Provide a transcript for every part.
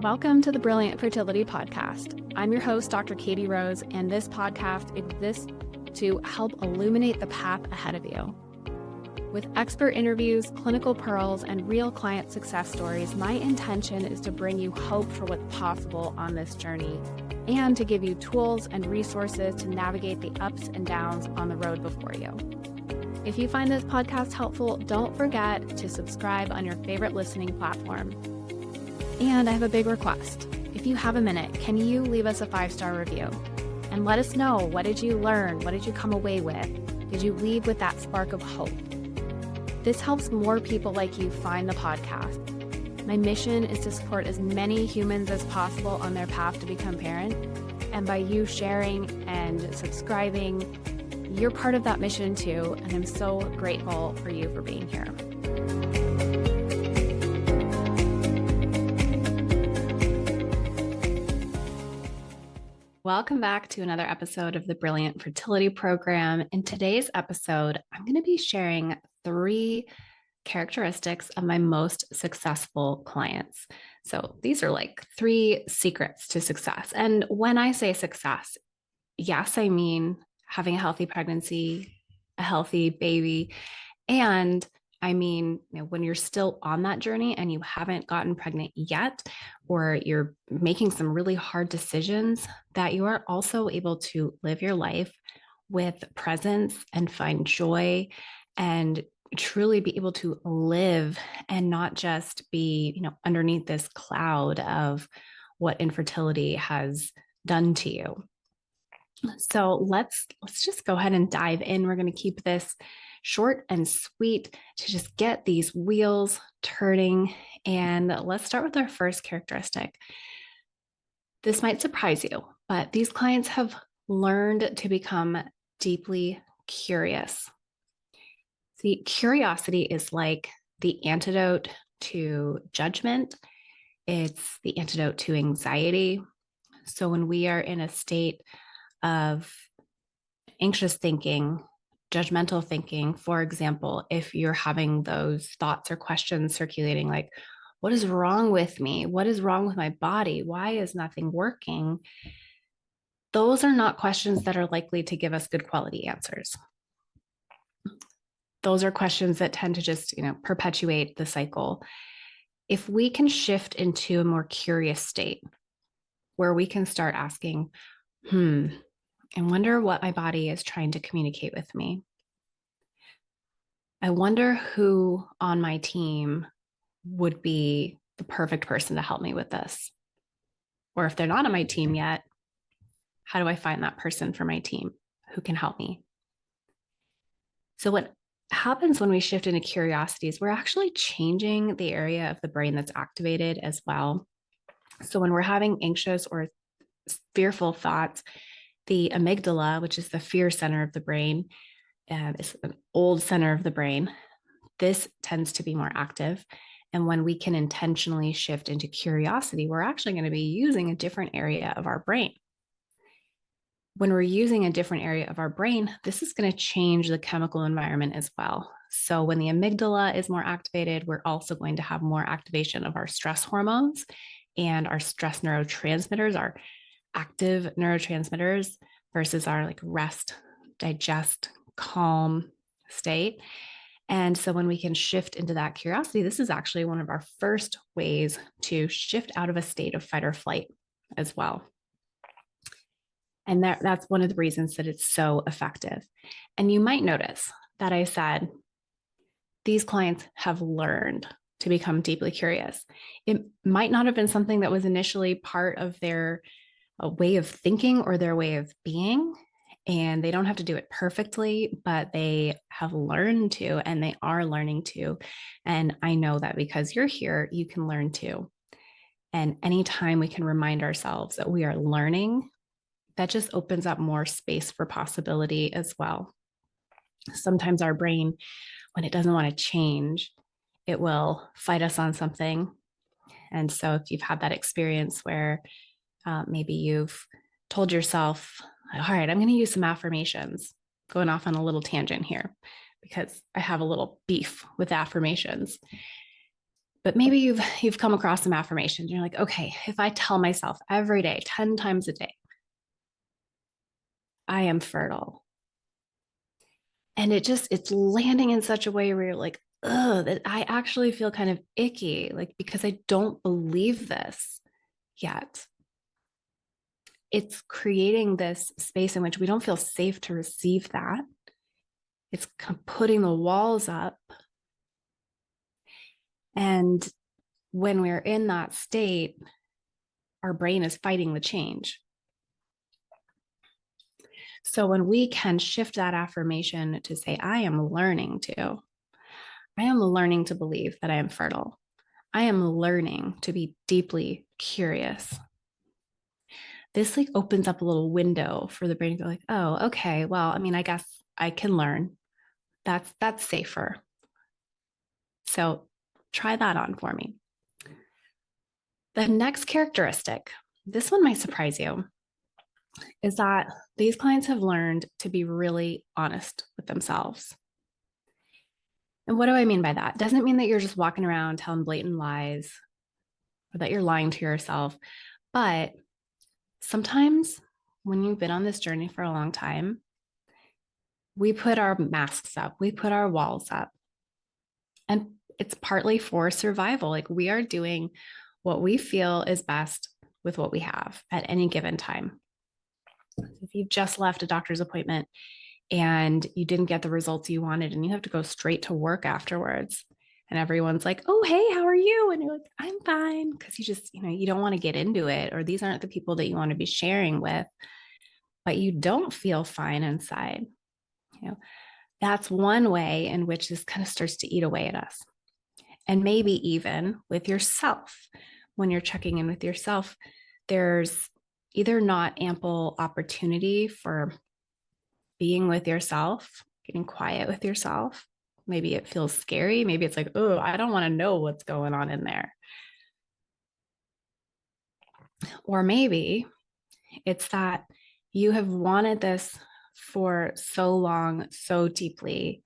Welcome to the Brilliant Fertility Podcast. I'm your host, Dr. Katie Rose, and this podcast exists to help illuminate the path ahead of you. With expert interviews, clinical pearls, and real client success stories, my intention is to bring you hope for what's possible on this journey and to give you tools and resources to navigate the ups and downs on the road before you. If you find this podcast helpful, don't forget to subscribe on your favorite listening platform. And I have a big request. If you have a minute, can you leave us a 5-star review? And let us know, what did you learn? What did you come away with? Did you leave with that spark of hope? This helps more people like you find the podcast. My mission is to support as many humans as possible on their path to become parent. And by you sharing and subscribing, you're part of that mission too. And I'm so grateful for you for being here. Welcome back to another episode of the Brilliant Fertility Program. In today's episode, I'm going to be sharing 3 characteristics of my most successful clients. So these are like 3 secrets to success. And when I say success, yes, I mean having a healthy pregnancy, a healthy baby, and I mean, when you're still on that journey and you haven't gotten pregnant yet, or you're making some really hard decisions, that you are also able to live your life with presence and find joy and truly be able to live and not just be, underneath this cloud of what infertility has done to you. So let's just go ahead and dive in. We're going to keep this short and sweet to just get these wheels turning. And let's start with our first characteristic. This might surprise you, but these clients have learned to become deeply curious. See, curiosity is like the antidote to judgment. It's the antidote to anxiety. So when we are in a state of anxious thinking, judgmental thinking, for example, if you're having those thoughts or questions circulating like, what is wrong with me? What is wrong with my body? Why is nothing working? Those are not questions that are likely to give us good quality answers. Those are questions that tend to just, perpetuate the cycle. If we can shift into a more curious state where we can start asking, I wonder what my body is trying to communicate with me. I wonder who on my team would be the perfect person to help me with this. Or if they're not on my team yet, how do I find that person for my team who can help me? So what happens when we shift into curiosity is we're actually changing the area of the brain that's activated as well. So when we're having anxious or fearful thoughts, the amygdala, which is the fear center of the brain, is an old center of the brain. This tends to be more active. And when we can intentionally shift into curiosity, we're actually going to be using a different area of our brain. When we're using a different area of our brain, this is going to change the chemical environment as well. So when the amygdala is more activated, we're also going to have more activation of our stress hormones and our stress neurotransmitters, our active neurotransmitters versus our rest, digest, calm state. And so when we can shift into that curiosity, this is actually one of our first ways to shift out of a state of fight or flight as well. And that's one of the reasons that it's so effective. And you might notice that I said, these clients have learned to become deeply curious. It might not have been something that was initially part of their way of thinking or their way of being, and they don't have to do it perfectly, but they have learned to, and they are learning to. And I know that because you're here, you can learn too. And anytime we can remind ourselves that we are learning, that just opens up more space for possibility as well. Sometimes our brain, when it doesn't want to change, it will fight us on something. And so if you've had that experience where maybe you've told yourself, all right, I'm going to use some affirmations, going off on a little tangent here because I have a little beef with affirmations. But maybe you've come across some affirmations. You're like, okay, if I tell myself every day, 10 times a day, I am fertile. And it's landing in such a way where you're like, ugh, that I actually feel kind of icky, like because I don't believe this yet. It's creating this space in which we don't feel safe to receive that. It's putting the walls up. And when we're in that state, our brain is fighting the change. So when we can shift that affirmation to say, I am learning to believe that I am fertile. I am learning to be deeply curious. This like opens up a little window for the brain to go like, oh, okay, well, I mean, I guess I can learn. That's safer. So try that on for me. The next characteristic, this one might surprise you, is that these clients have learned to be really honest with themselves. And what do I mean by that? It doesn't mean that you're just walking around telling blatant lies or that you're lying to yourself. But sometimes when you've been on this journey for a long time, we put our masks up, we put our walls up. And it's partly for survival. Like we are doing what we feel is best with what we have at any given time. If you've just left a doctor's appointment and you didn't get the results you wanted and you have to go straight to work afterwards, and everyone's like, oh, hey, how are you? And you're like, I'm fine. Because you just, you don't want to get into it, or these aren't the people that you want to be sharing with, but you don't feel fine inside. That's one way in which this kind of starts to eat away at us. And maybe even with yourself, when you're checking in with yourself, there's either not ample opportunity for being with yourself, getting quiet with yourself. Maybe it feels scary. Maybe it's like, oh, I don't want to know what's going on in there. Or maybe it's that you have wanted this for so long, so deeply,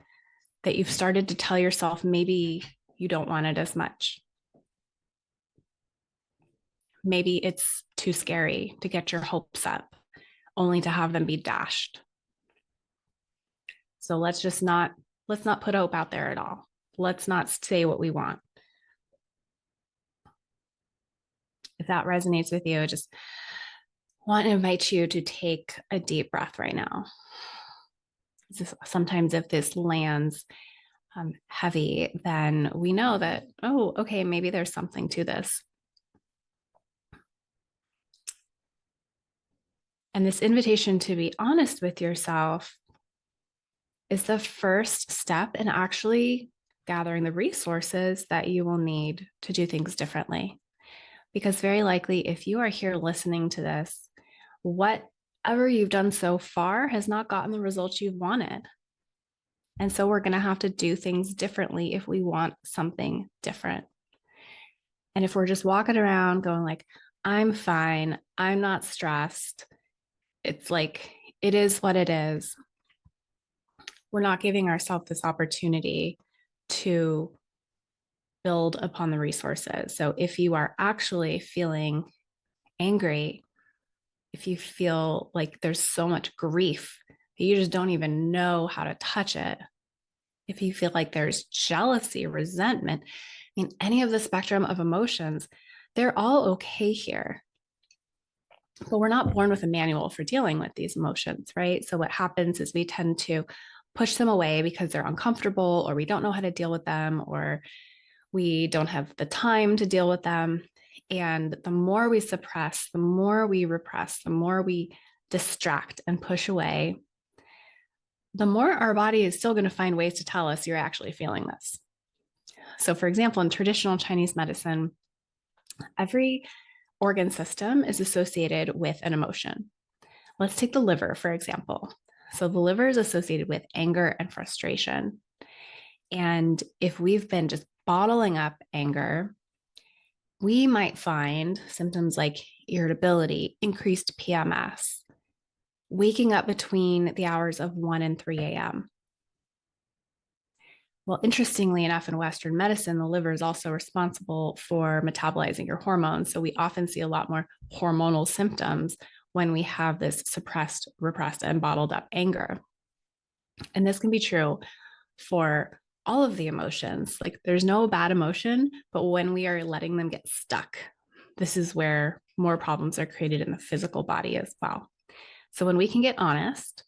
that you've started to tell yourself maybe you don't want it as much. Maybe it's too scary to get your hopes up, only to have them be dashed. So let's not put hope out there at all. Let's not say what we want. If that resonates with you, I just want to invite you to take a deep breath right now. Sometimes if this lands heavy, then we know that, oh, okay, maybe there's something to this. And this invitation to be honest with yourself is the first step in actually gathering the resources that you will need to do things differently. Because very likely, if you are here listening to this, whatever you've done so far has not gotten the results you've wanted. And so we're going to have to do things differently if we want something different. And if we're just walking around going like, I'm fine, I'm not stressed, it's like, it is what it is. We're not giving ourselves this opportunity to build upon the resources. So if you are actually feeling angry, if you feel like there's so much grief that you just don't even know how to touch it, if you feel like there's jealousy, resentment, I mean, any of the spectrum of emotions, they're all okay here. But we're not born with a manual for dealing with these emotions, right? So what happens is we tend to push them away because they're uncomfortable, or we don't know how to deal with them, or we don't have the time to deal with them. And the more we suppress, the more we repress, the more we distract and push away, the more our body is still going to find ways to tell us you're actually feeling this. So, for example, in traditional Chinese medicine, every organ system is associated with an emotion. Let's take the liver, for example. So, the liver is associated with anger and frustration. And if we've been just bottling up anger, we might find symptoms like irritability, increased PMS, waking up between the hours of 1 and 3 a.m. Well, interestingly enough, in Western medicine, the liver is also responsible for metabolizing your hormones. So we often see a lot more hormonal symptoms when we have this suppressed, repressed, and bottled up anger. And this can be true for all of the emotions. Like there's no bad emotion, but when we are letting them get stuck, this is where more problems are created in the physical body as well. So when we can get honest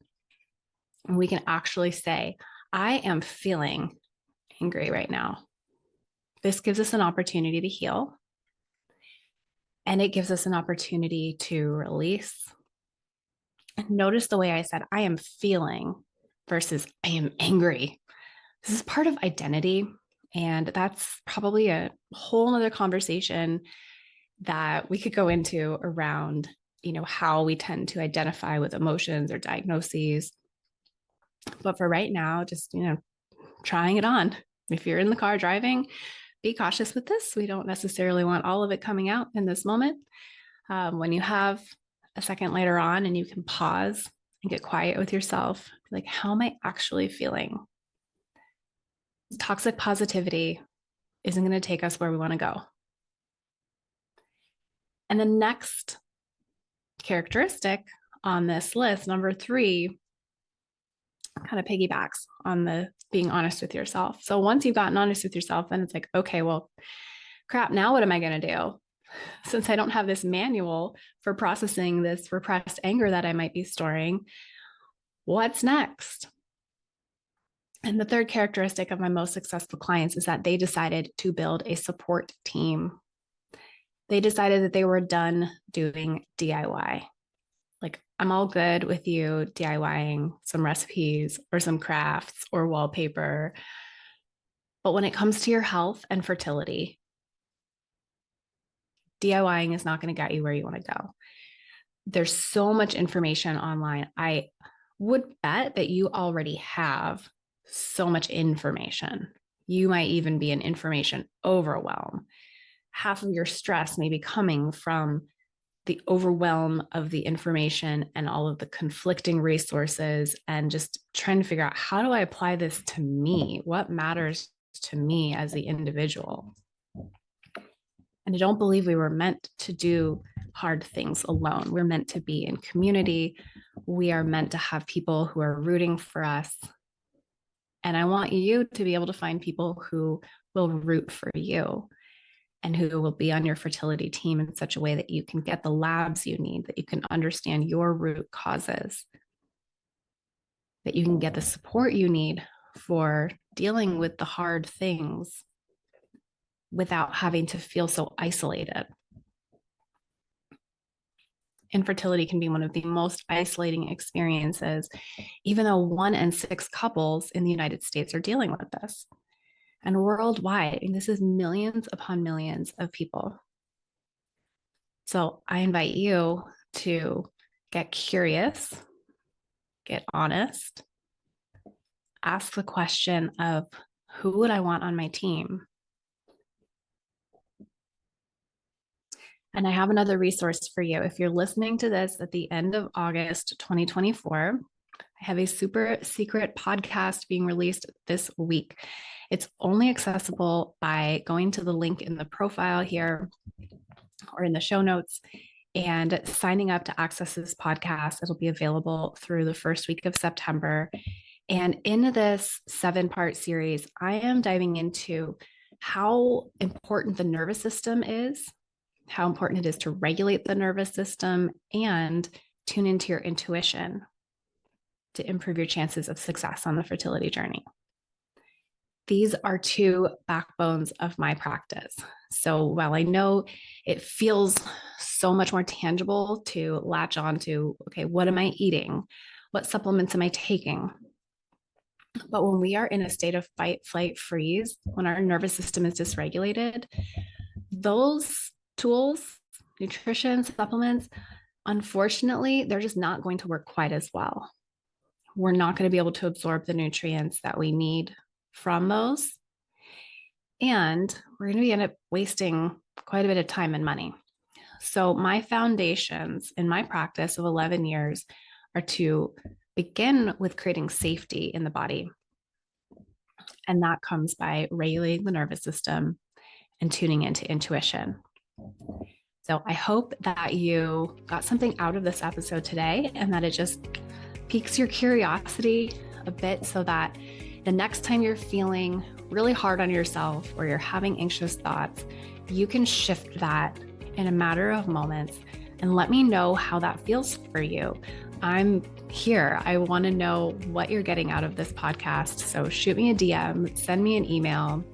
and we can actually say, I am feeling angry right now. This gives us an opportunity to heal. And it gives us an opportunity to release. And notice the way I said, I am feeling versus I am angry. This is part of identity. And that's probably a whole nother conversation that we could go into around, how we tend to identify with emotions or diagnoses. But for right now, just, trying it on. If you're in the car driving, be cautious with this. We don't necessarily want all of it coming out in this moment. When you have a second later on and you can pause and get quiet with yourself, like, how am I actually feeling? Toxic positivity isn't going to take us where we want to go. And the next characteristic on this list, number 3, kind of piggybacks on the being honest with yourself. So once you've gotten honest with yourself, then it's like, okay, well, crap, now what am I going to do? Since I don't have this manual for processing this repressed anger that I might be storing, what's next? And the third characteristic of my most successful clients is that they decided to build a support team. They decided that they were done doing DIY. Like, I'm all good with you DIYing some recipes or some crafts or wallpaper. But when it comes to your health and fertility, DIYing is not going to get you where you want to go. There's so much information online. I would bet that you already have so much information. You might even be in information overwhelm. Half of your stress may be coming from the overwhelm of the information and all of the conflicting resources, and just trying to figure out, how do I apply this to me? What matters to me as the individual? And I don't believe we were meant to do hard things alone. We're meant to be in community. We are meant to have people who are rooting for us. And I want you to be able to find people who will root for you and who will be on your fertility team in such a way that you can get the labs you need, that you can understand your root causes, that you can get the support you need for dealing with the hard things without having to feel so isolated. Infertility can be one of the most isolating experiences, even though 1 in 6 couples in the United States are dealing with this. And worldwide, and this is millions upon millions of people. So I invite you to get curious, get honest, ask the question of, who would I want on my team? And I have another resource for you. If you're listening to this at the end of August 2024, I have a super secret podcast being released this week. It's only accessible by going to the link in the profile here or in the show notes and signing up to access this podcast. It'll be available through the first week of September. And in this 7-part series, I am diving into how important the nervous system is, how important it is to regulate the nervous system, and tune into your intuition to improve your chances of success on the fertility journey. These are 2 backbones of my practice. So while I know it feels so much more tangible to latch on to, okay, what am I eating? What supplements am I taking? But when we are in a state of fight, flight, freeze, when our nervous system is dysregulated, those tools, nutrition, supplements, unfortunately, they're just not going to work quite as well. We're not going to be able to absorb the nutrients that we need from those. And we're going to end up wasting quite a bit of time and money. So my foundations in my practice of 11 years are to begin with creating safety in the body. And that comes by regulating the nervous system and tuning into intuition. So I hope that you got something out of this episode today and that it just piques your curiosity a bit so that the next time you're feeling really hard on yourself or you're having anxious thoughts, you can shift that in a matter of moments and let me know how that feels for you. I'm here. I want to know what you're getting out of this podcast. So shoot me a DM, send me an email,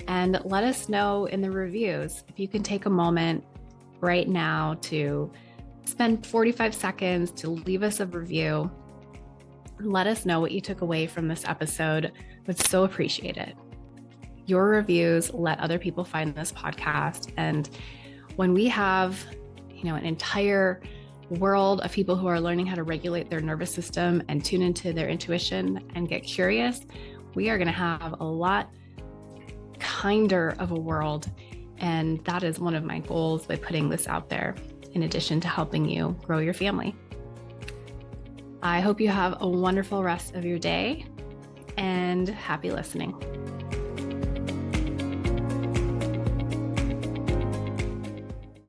and let us know in the reviews. If you can take a moment right now to spend 45 seconds to leave us a review, let us know what you took away from this episode. Would so appreciate it. Your reviews let other people find this podcast. And when we have, an entire world of people who are learning how to regulate their nervous system and tune into their intuition and get curious, we are going to have a lot kinder of a world. And that is one of my goals by putting this out there, in addition to helping you grow your family. I hope you have a wonderful rest of your day and happy listening.